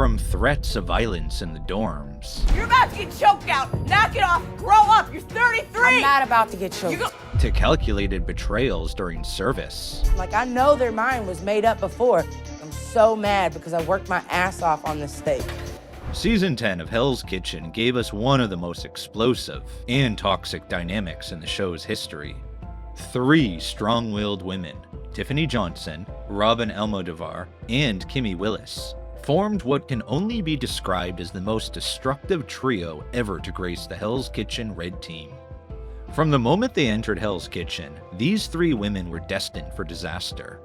from threats of violence in the dorms, You're about to get choked out. Knock it off. Grow up. You're 33. I'm not about to get choked. to calculated betrayals during service. Like, I know their mind was made up before. I'm so mad because I worked my ass off on this steak. Season 10 of Hell's Kitchen gave us one of the most explosive and toxic dynamics in the show's history. 3 strong-willed women, Tiffany Johnson, Robyn Almodovar, and Kimmie Willis, formed what can only be described as the most destructive trio ever to grace the Hell's Kitchen Red Team. From the moment they entered Hell's Kitchen, these 3 women were destined for disaster.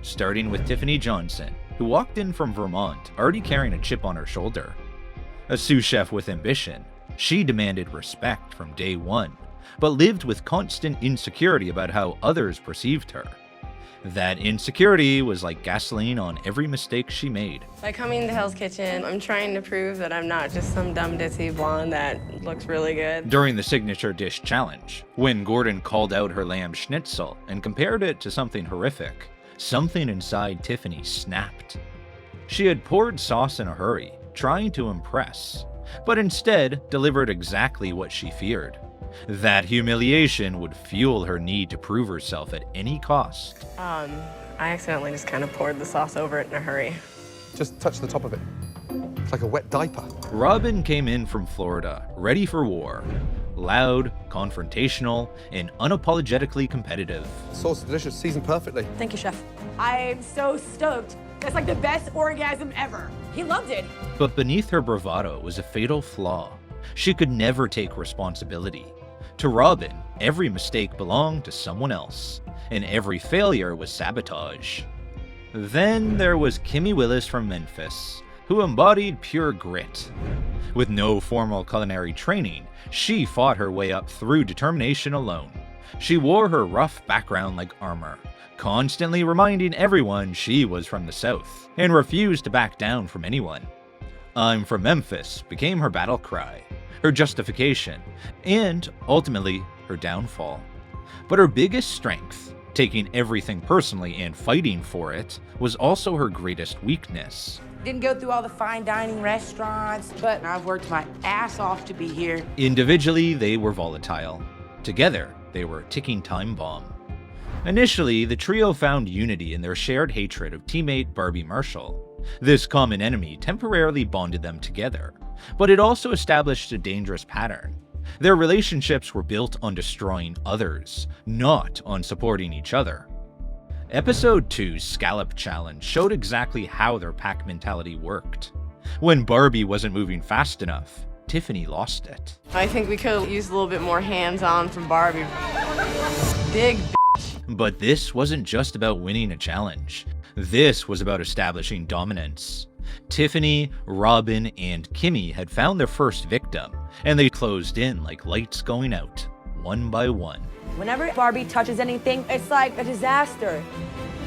Starting with Tiffany Johnson, who walked in from Vermont already carrying a chip on her shoulder. A sous chef with ambition, she demanded respect from day one, but lived with constant insecurity about how others perceived her. That insecurity was like gasoline on every mistake she made. By coming to Hell's Kitchen, I'm trying to prove that I'm not just some dumb ditzy blonde that looks really good. During the signature dish challenge, when Gordon called out her lamb schnitzel and compared it to something horrific, something inside Tiffany snapped. She had poured sauce in a hurry, trying to impress, but instead delivered exactly what she feared. That humiliation would fuel her need to prove herself at any cost. I accidentally just kind of poured the sauce over it in a hurry. Just touch the top of it. It's like a wet diaper. Robyn came in from Florida, ready for war. Loud, confrontational, and unapologetically competitive. Sauce is delicious, seasoned perfectly. Thank you, chef. I'm so stoked. That's like the best orgasm ever. He loved it. But beneath her bravado was a fatal flaw. She could never take responsibility. To Robyn, every mistake belonged to someone else, and every failure was sabotage. Then there was Kimmie Willis from Memphis, who embodied pure grit. With no formal culinary training, she fought her way up through determination alone. She wore her rough background like armor, constantly reminding everyone she was from the South, and refused to back down from anyone. "I'm from Memphis" became her battle cry, her justification, and ultimately her downfall. But her biggest strength, taking everything personally and fighting for it, was also her greatest weakness. Didn't go through all the fine dining restaurants, but I've worked my ass off to be here. Individually, they were volatile. Together, they were a ticking time bomb. Initially, the trio found unity in their shared hatred of teammate Barbie Marshall. This common enemy temporarily bonded them together, but it also established a dangerous pattern. Their relationships were built on destroying others, not on supporting each other. Episode 2's Scallop Challenge showed exactly how their pack mentality worked. When Barbie wasn't moving fast enough, Tiffany lost it. I think we could have used a little bit more hands-on from Barbie. Big But this wasn't just about winning a challenge. This was about establishing dominance. Tiffany, Robyn, and Kimmie had found their first victim, and they closed in like lights going out, one by one. Whenever Barbie touches anything, it's like a disaster.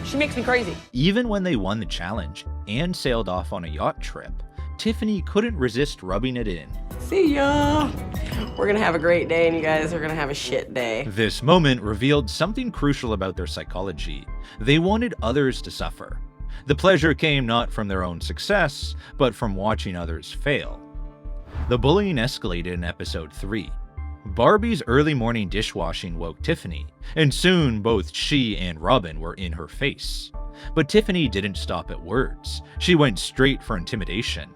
She makes me crazy. Even when they won the challenge and sailed off on a yacht trip, Tiffany couldn't resist rubbing it in. See ya! We're gonna have a great day and you guys are gonna have a shit day. This moment revealed something crucial about their psychology. They wanted others to suffer. The pleasure came not from their own success, but from watching others fail. The bullying escalated in episode 3. Barbie's early morning dishwashing woke Tiffany, and soon both she and Robyn were in her face. But Tiffany didn't stop at words. She went straight for intimidation.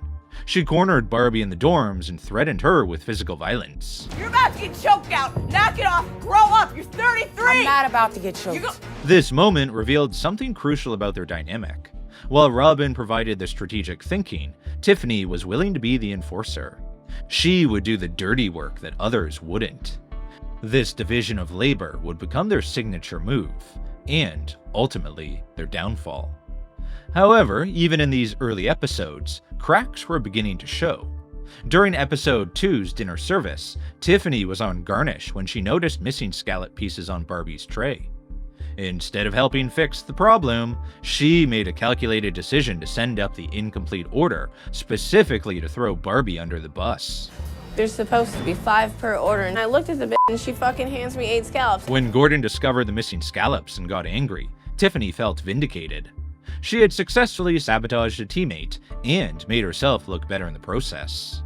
She cornered Barbie in the dorms and threatened her with physical violence. You're about to get choked out. Knock it off. Grow up. You're 33. I'm not about to get choked. This moment revealed something crucial about their dynamic. While Robyn provided the strategic thinking, Tiffany was willing to be the enforcer. She would do the dirty work that others wouldn't. This division of labor would become their signature move, and ultimately their downfall. However, even in these early episodes, cracks were beginning to show. During episode 2's dinner service, Tiffany was on garnish when she noticed missing scallop pieces on Barbie's tray. Instead of helping fix the problem, she made a calculated decision to send up the incomplete order, specifically to throw Barbie under the bus. There's supposed to be 5 per order and I looked at the bitch and she fucking hands me 8 scallops. When Gordon discovered the missing scallops and got angry, Tiffany felt vindicated. She had successfully sabotaged a teammate and made herself look better in the process.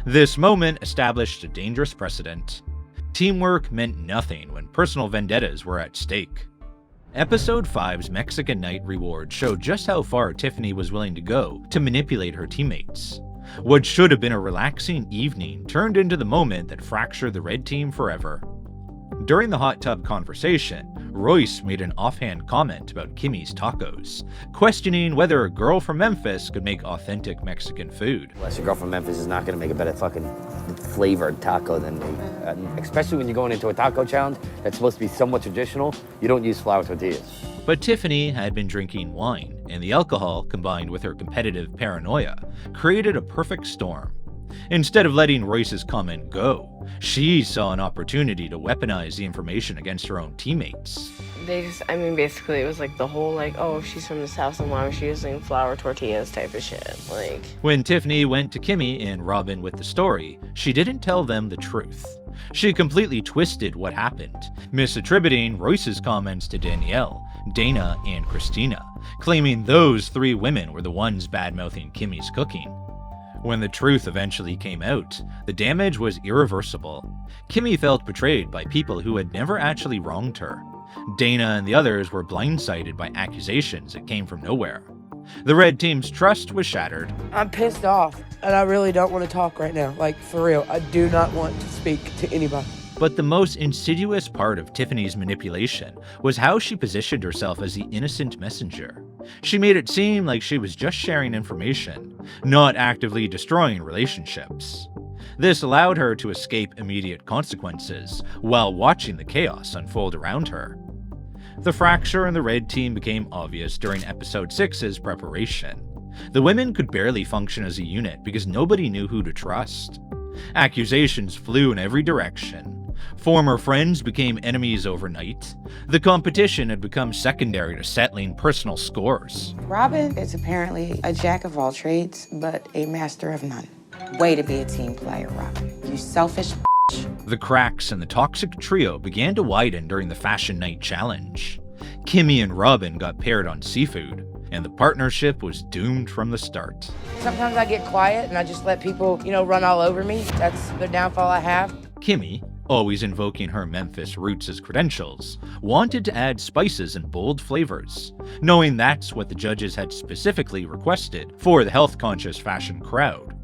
This moment established a dangerous precedent. Teamwork meant nothing when personal vendettas were at stake. Episode 5's Mexican Night reward showed just how far Tiffany was willing to go to manipulate her teammates. What should have been a relaxing evening turned into the moment that fractured the red team forever. During the hot tub conversation, Royce made an offhand comment about Kimmie's tacos, questioning whether a girl from Memphis could make authentic Mexican food. Unless your girl from Memphis is not gonna make a better fucking flavored taco than me. Especially when you're going into a taco challenge that's supposed to be somewhat traditional, you don't use flour tortillas. But Tiffany had been drinking wine, and the alcohol, combined with her competitive paranoia, created a perfect storm. Instead of letting Royce's comment go, she saw an opportunity to weaponize the information against her own teammates. Basically it was like the whole like, oh, she's from the South and why was she using flour tortillas type of shit. Like, when Tiffany went to Kimmie and Robyn with the story, she didn't tell them the truth. She completely twisted what happened, misattributing Royce's comments to Danielle, Dana, and Christina, claiming those 3 women were the ones bad-mouthing Kimmie's cooking. When the truth eventually came out, the damage was irreversible. Kimmie felt betrayed by people who had never actually wronged her. Dana and the others were blindsided by accusations that came from nowhere. The red team's trust was shattered. I'm pissed off, and I really don't want to talk right now. Like, for real, I do not want to speak to anybody. But the most insidious part of Tiffany's manipulation was how she positioned herself as the innocent messenger. She made it seem like she was just sharing information, not actively destroying relationships. This allowed her to escape immediate consequences while watching the chaos unfold around her. The fracture in the red team became obvious during episode 6's preparation. The women could barely function as a unit because nobody knew who to trust. Accusations flew in every direction. Former friends became enemies overnight. The competition had become secondary to settling personal scores. Robyn is apparently a jack of all trades, but a master of none. Way to be a team player, Robyn. You selfish bitch. The cracks in the toxic trio began to widen during the Fashion Night Challenge. Kimmie and Robyn got paired on seafood, and the partnership was doomed from the start. Sometimes I get quiet and I just let people, run all over me. That's the downfall I have. Kimmie, always invoking her Memphis roots as credentials, wanted to add spices and bold flavors, knowing that's what the judges had specifically requested for the health-conscious fashion crowd.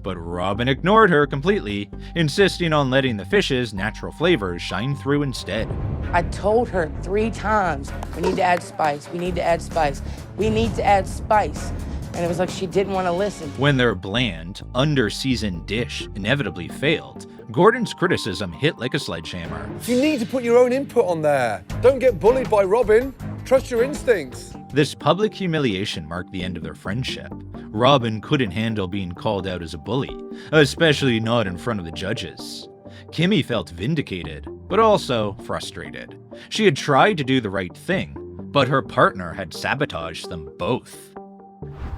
But Robyn ignored her completely, insisting on letting the fish's natural flavors shine through instead. I told her 3 times, we need to add spice, we need to add spice, we need to add spice. And it was like she didn't want to listen. When their bland, under-seasoned dish inevitably failed, Gordon's criticism hit like a sledgehammer. You need to put your own input on there. Don't get bullied by Robyn. Trust your instincts. This public humiliation marked the end of their friendship. Robyn couldn't handle being called out as a bully, especially not in front of the judges. Kimmie felt vindicated, but also frustrated. She had tried to do the right thing, but her partner had sabotaged them both.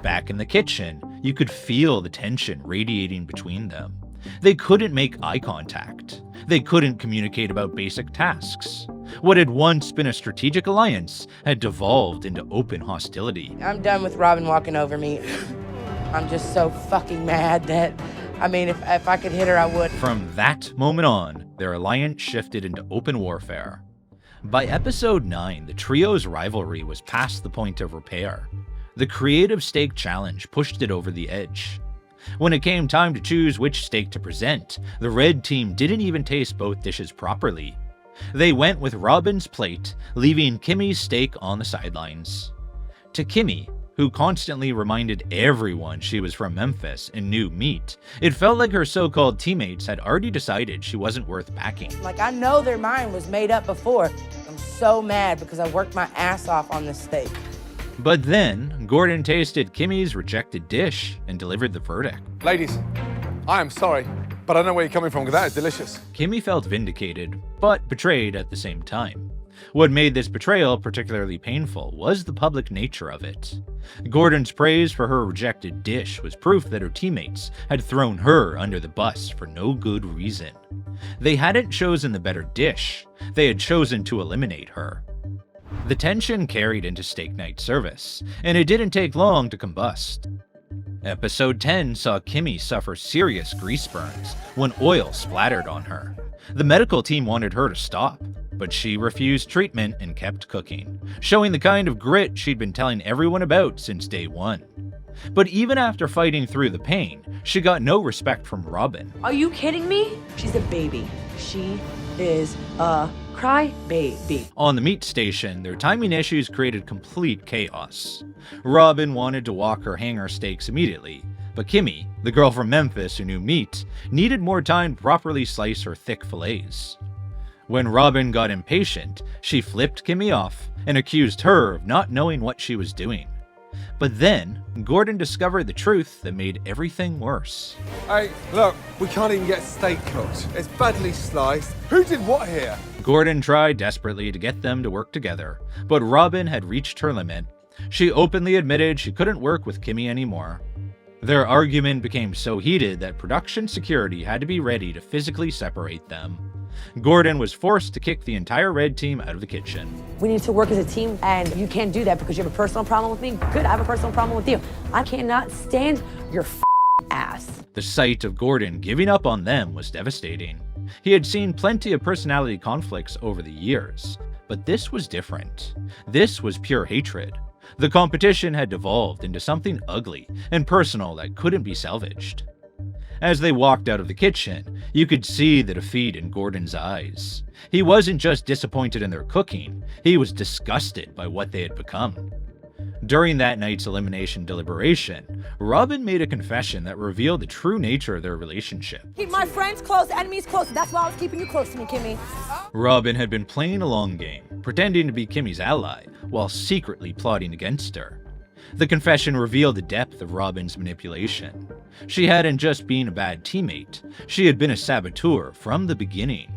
Back in the kitchen, you could feel the tension radiating between them. They couldn't make eye contact. They couldn't communicate about basic tasks. What had once been a strategic alliance had devolved into open hostility. I'm done with Robyn walking over me. I'm just so fucking mad that, if I could hit her, I would. From that moment on, their alliance shifted into open warfare. By episode 9, the trio's rivalry was past the point of repair. The creative steak challenge pushed it over the edge. When it came time to choose which steak to present, the red team didn't even taste both dishes properly. They went with Robyn's plate, leaving Kimmie's steak on the sidelines. To Kimmie, who constantly reminded everyone she was from Memphis and knew meat, it felt like her so-called teammates had already decided she wasn't worth backing. Like, I know their mind was made up before. I'm so mad because I worked my ass off on this steak. But then, Gordon tasted Kimmie's rejected dish and delivered the verdict. Ladies, I am sorry, but I know where you're coming from because that is delicious. Kimmie felt vindicated, but betrayed at the same time. What made this betrayal particularly painful was the public nature of it. Gordon's praise for her rejected dish was proof that her teammates had thrown her under the bus for no good reason. They hadn't chosen the better dish, they had chosen to eliminate her. The tension carried into steak night service, and it didn't take long to combust. Episode 10 saw Kimmie suffer serious grease burns when oil splattered on her. The medical team wanted her to stop, but she refused treatment and kept cooking, showing the kind of grit she'd been telling everyone about since day one. But even after fighting through the pain, she got no respect from Robyn. Are you kidding me? She's a baby. She is a cry baby. On the meat station, their timing issues created complete chaos. Robyn wanted to walk her hanger steaks immediately, but Kimmie, the girl from Memphis who knew meat, needed more time to properly slice her thick fillets. When Robyn got impatient, she flipped Kimmie off and accused her of not knowing what she was doing. But then, Gordon discovered the truth that made everything worse. Hey, look, we can't even get steak cooked. It's badly sliced. Who did what here? Gordon tried desperately to get them to work together, but Robyn had reached her limit. She openly admitted she couldn't work with Kimmie anymore. Their argument became so heated that production security had to be ready to physically separate them. Gordon was forced to kick the entire red team out of the kitchen. We need to work as a team, and you can't do that because you have a personal problem with me. Good, I have a personal problem with you. I cannot stand your ass. The sight of Gordon giving up on them was devastating. He had seen plenty of personality conflicts over the years, but this was different. This was pure hatred. The competition had devolved into something ugly and personal that couldn't be salvaged. As they walked out of the kitchen, you could see the defeat in Gordon's eyes. He wasn't just disappointed in their cooking, he was disgusted by what they had become. During that night's elimination deliberation, Robyn made a confession that revealed the true nature of their relationship. Keep my friends close, enemies close. That's why I was keeping you close to me, Kimmie. Robyn had been playing a long game, pretending to be Kimmie's ally, while secretly plotting against her. The confession revealed the depth of Robyn's manipulation. She hadn't just been a bad teammate, she had been a saboteur from the beginning.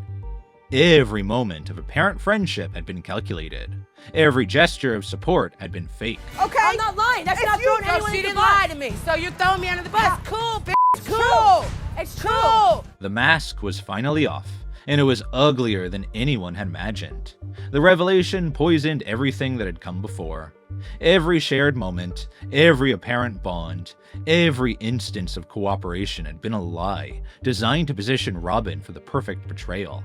Every moment of apparent friendship had been calculated. Every gesture of support had been fake. Okay, I'm not lying. That's not throwing anyone She in the didn't bus. lie to me, so you're throwing me under the bus. Yeah. Cool, bitch. It's Cool. true. It's true. The mask was finally off, and it was uglier than anyone had imagined. The revelation poisoned everything that had come before. Every shared moment, every apparent bond, every instance of cooperation had been a lie, designed to position Robyn for the perfect betrayal.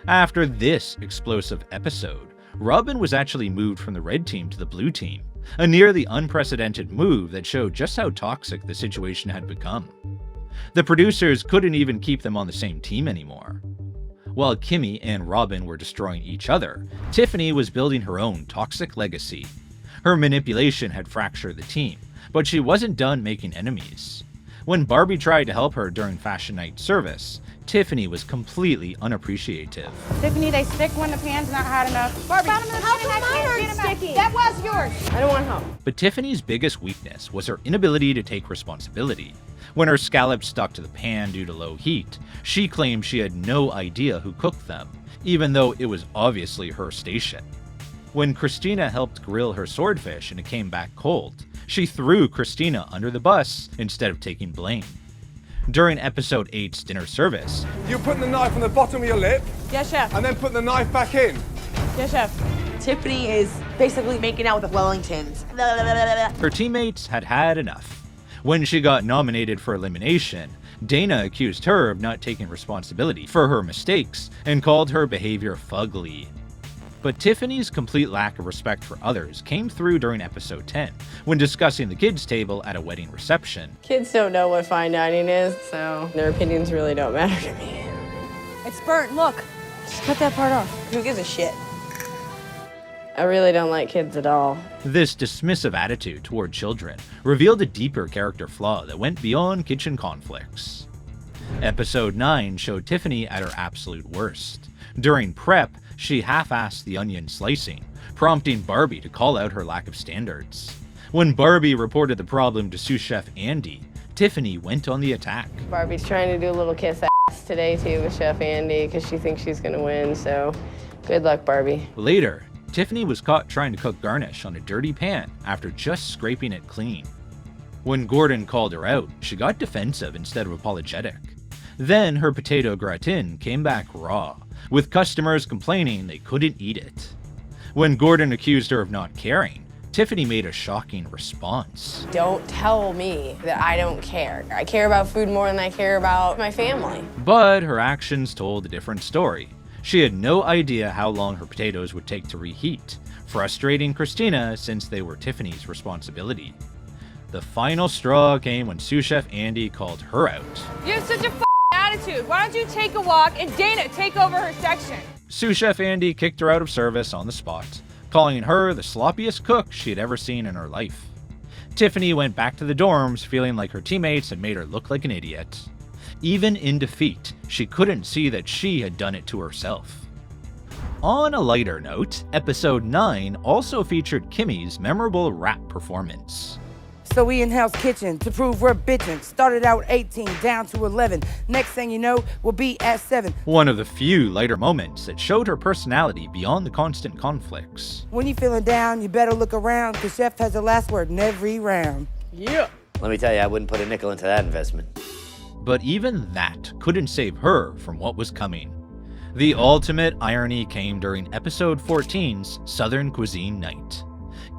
After this explosive episode, Robyn was actually moved from the red team to the blue team, a nearly unprecedented move that showed just how toxic the situation had become. The producers couldn't even keep them on the same team anymore. While Kimmie and Robyn were destroying each other, Tiffany was building her own toxic legacy. Her manipulation had fractured the team, but she wasn't done making enemies. When Barbie tried to help her during fashion night service, Tiffany was completely unappreciative. Tiffany, they stick when the pan's not hot enough. Barbie, How come mine aren't sticky? That was yours. I don't want help. But Tiffany's biggest weakness was her inability to take responsibility. When her scallops stuck to the pan due to low heat, she claimed she had no idea who cooked them, even though it was obviously her station. When Christina helped grill her swordfish and it came back cold, she threw Christina under the bus instead of taking blame. During episode 8's dinner service, You're putting the knife on the bottom of your lip Yes, chef. and then putting the knife back in. Yes, chef. Tiffany is basically making out with the Wellingtons. her teammates had had enough. When she got nominated for elimination, Dana accused her of not taking responsibility for her mistakes and called her behavior fugly. But Tiffany's complete lack of respect for others came through during episode 10, when discussing the kids' table at a wedding reception. Kids don't know what fine dining is, so their opinions really don't matter to me. It's burnt. Look. Just cut that part off. Who gives a shit? I really don't like kids at all. This dismissive attitude toward children revealed a deeper character flaw that went beyond kitchen conflicts. Episode 9 showed Tiffany at her absolute worst. During prep, she half-assed the onion slicing, prompting Barbie to call out her lack of standards. When Barbie reported the problem to sous chef Andy, Tiffany went on the attack. Barbie's trying to do a little kiss ass today too with Chef Andy because she thinks she's gonna win, so good luck, Barbie. Later, Tiffany was caught trying to cook garnish on a dirty pan after just scraping it clean. When Gordon called her out, she got defensive instead of apologetic. Then her potato gratin came back raw, with customers complaining they couldn't eat it. When Gordon accused her of not caring, Tiffany made a shocking response. Don't tell me that I don't care. I care about food more than I care about my family. But her actions told a different story. She had no idea how long her potatoes would take to reheat, frustrating Christina since they were Tiffany's responsibility. The final straw came when sous chef Andy called her out. You have such a attitude. Why don't you take a walk and Dana take over her section? Sous chef Andy kicked her out of service on the spot, calling her the sloppiest cook she had ever seen in her life. Tiffany went back to the dorms feeling like her teammates had made her look like an idiot. Even in defeat, she couldn't see that she had done it to herself. On a lighter note, episode 9 also featured Kimmie's memorable rap performance. So we in Hell's Kitchen to prove we're bitchin'. Started out 18, down to 11. Next thing you know, we'll be at 7. One of the few lighter moments that showed her personality beyond the constant conflicts. When you feeling down, you better look around, cause Chef has the last word in every round. Yeah. Let me tell you, I wouldn't put a nickel into that investment. But even that couldn't save her from what was coming. The ultimate irony came during episode 14's Southern Cuisine Night.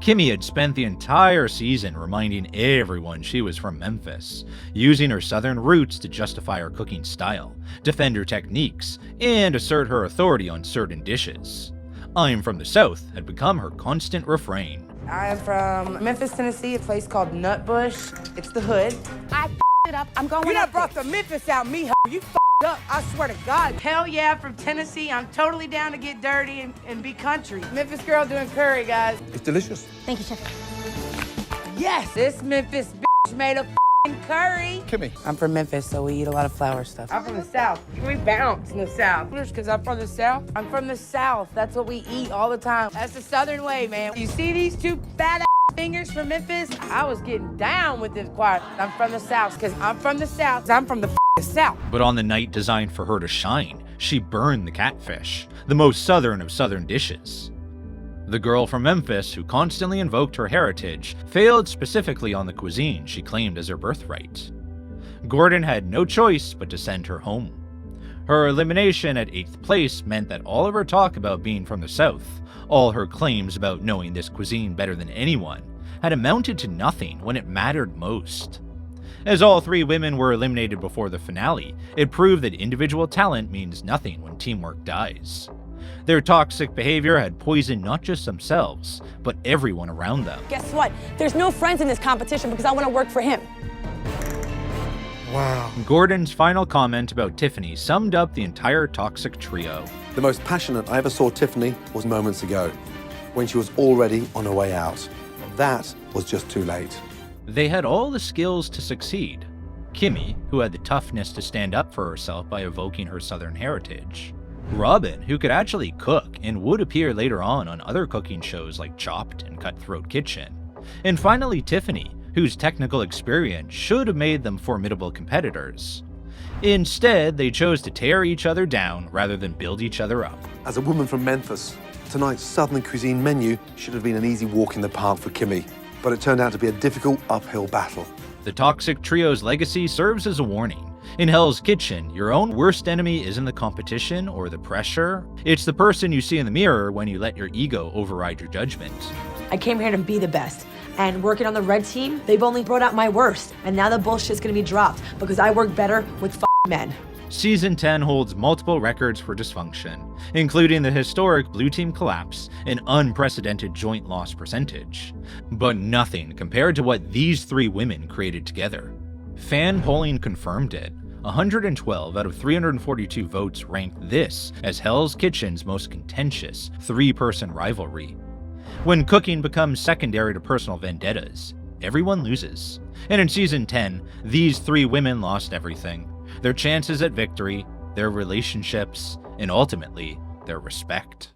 Kimmie had spent the entire season reminding everyone she was from Memphis, using her southern roots to justify her cooking style, defend her techniques, and assert her authority on certain dishes. "I'm from the South" had become her constant refrain. I am from Memphis, Tennessee, a place called Nutbush. It's the hood. I it up. I'm going You done up brought there. the Memphis out, me, ho. You up, I swear to God. Hell yeah, from Tennessee. I'm totally down to get dirty and be country. Memphis girl doing curry, guys. It's delicious. Thank you, Chef. Yes, this Memphis bitch made a curry. Kimmie. I'm from Memphis, so we eat a lot of flour stuff. I'm from the South. We bounce in the South. Because I'm from the South. I'm from the South. That's what we eat all the time. That's the Southern way, man. You see these two fat fingers from Memphis? I was getting down with this choir. I'm from the South, because I'm from the South. I'm from the South. But on the night designed for her to shine, she burned the catfish, the most southern of southern dishes. The girl from Memphis, who constantly invoked her heritage, failed specifically on the cuisine she claimed as her birthright. Gordon had no choice but to send her home. Her elimination at 8th place meant that all of her talk about being from the South, all her claims about knowing this cuisine better than anyone, had amounted to nothing when it mattered most. As all 3 women were eliminated before the finale, it proved that individual talent means nothing when teamwork dies. Their toxic behavior had poisoned not just themselves, but everyone around them. Guess what? There's no friends in this competition because I want to work for him. Wow. Gordon's final comment about Tiffany summed up the entire toxic trio. The most passionate I ever saw Tiffany was moments ago, when she was already on her way out. That was just too late. They had all the skills to succeed. Kimmie, who had the toughness to stand up for herself by evoking her southern heritage. Robyn, who could actually cook and would appear later on other cooking shows like Chopped and Cutthroat Kitchen. And finally Tiffany, whose technical experience should have made them formidable competitors. Instead, they chose to tear each other down rather than build each other up. As a woman from Memphis, tonight's Southern Cuisine menu should have been an easy walk in the park for Kimmie, but it turned out to be a difficult uphill battle. The toxic trio's legacy serves as a warning. In Hell's Kitchen, your own worst enemy isn't the competition or the pressure. It's the person you see in the mirror when you let your ego override your judgment. I came here to be the best. And working on the red team, they've only brought out my worst. And now the bullshit's gonna be dropped because I work better with men. Season 10 holds multiple records for dysfunction, including the historic blue team collapse and unprecedented joint loss percentage. But nothing compared to what these 3 women created together. Fan polling confirmed it. 112 out of 342 votes ranked this as Hell's Kitchen's most contentious 3-person rivalry. When cooking becomes secondary to personal vendettas, everyone loses. And in Season 10, these 3 women lost everything. Their chances at victory, their relationships, and ultimately, their respect.